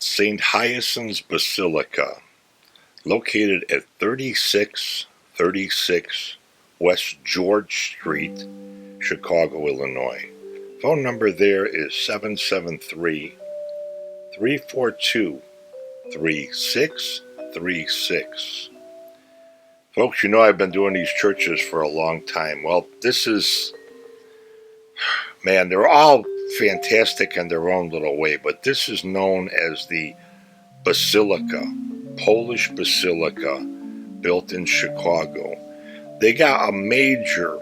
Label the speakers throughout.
Speaker 1: St. Hyacinth Basilica, located at 3636 West George Street, Chicago, Illinois. Phone number there is 773-342-3636. Folks, you know I've been doing these churches for a long time. Well, this is, man, they're all fantastic in their own little way, but this is known as the Basilica, Polish Basilica, built in Chicago. They got a major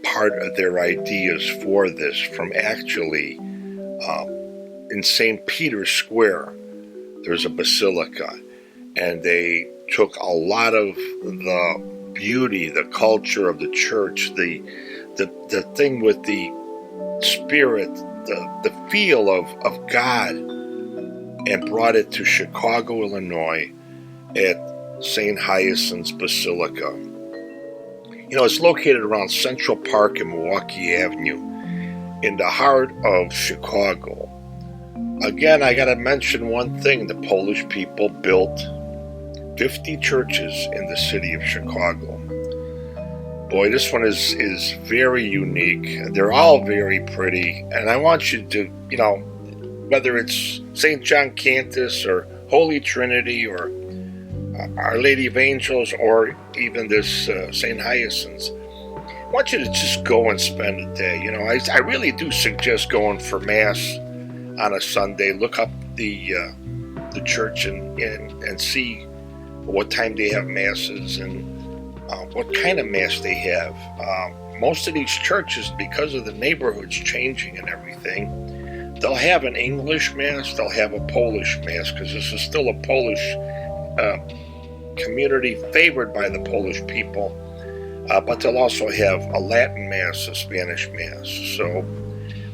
Speaker 1: part of their ideas for this from actually in St. Peter's Square. There's a basilica, and they took a lot of the beauty, the culture of the church, the thing with the spirit, the feel of God, and brought it to Chicago, Illinois at St. Hyacinth Basilica. You know, it's located around Central Park and Milwaukee Avenue in the heart of Chicago. Again, I got to mention one thing. The Polish people built 50 churches in the city of Chicago. Boy, this one is very unique. They're all very pretty. And I want you to, you know, whether it's St. John Cantus or Holy Trinity or Our Lady of Angels or even this St. Hyacinth, I want you to just go and spend a day. You know, I really do suggest going for Mass on a Sunday. Look up the church and see what time they have Masses and what kind of Mass they have. Most of these churches, because of the neighborhoods changing and everything, they'll have an English Mass, they'll have a Polish Mass, because this is still a Polish community favored by the Polish people, but they'll also have a Latin Mass, a Spanish Mass. So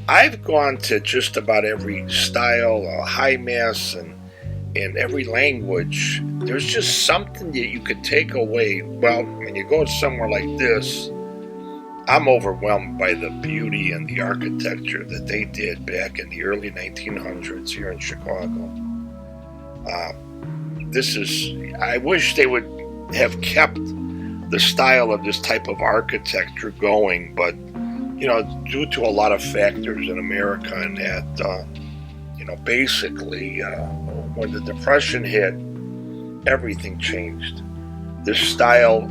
Speaker 1: I've gone to just about every style, high Mass, and in every language. There's just something that you could take away. Well, when you go somewhere like this, I'm overwhelmed by the beauty and the architecture that they did back in the early 1900s here in Chicago. I wish they would have kept the style of this type of architecture going, but, you know, due to a lot of factors in America and that, you know, basically, when the Depression hit, everything changed. This style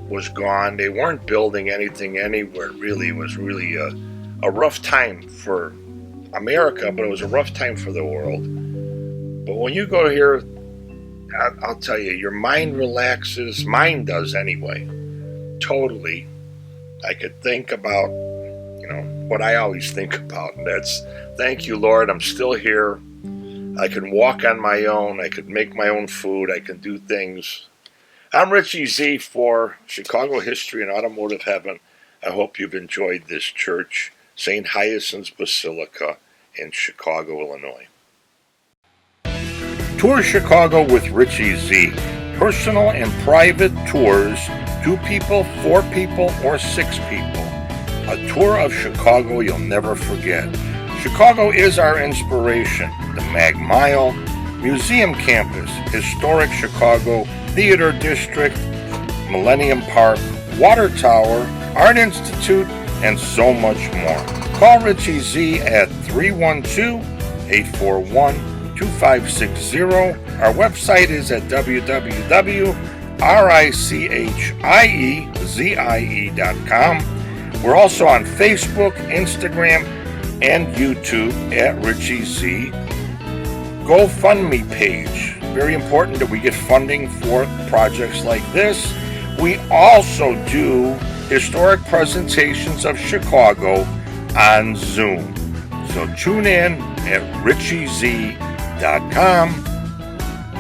Speaker 1: was gone. They weren't building anything anywhere, really. It was really a rough time for America, but it was a rough time for the world. But when you go here, I'll tell you, your mind relaxes. Mine does anyway. Totally. I could think about, you know, what I always think about, and that's, thank you, Lord, I'm still here. I can walk on my own. I can make my own food. I can do things. I'm Richie Z for Chicago History and Automotive Heaven. I hope you've enjoyed this church, St. Hyacinth Basilica in Chicago, Illinois. Tour Chicago with Richie Z. Personal and private tours, 2 people, 4 people, or 6 people. A tour of Chicago you'll never forget. Chicago is our inspiration. The Mag Mile, Museum Campus, Historic Chicago, Theater District, Millennium Park, Water Tower, Art Institute, and so much more. Call Richie Z at 312-841-2560. Our website is at www.richieze.com. We're also on Facebook, Instagram, and YouTube at Richie Z. GoFundMe page. Very important that we get funding for projects like this. We also do historic presentations of Chicago on Zoom. So tune in at richiez.com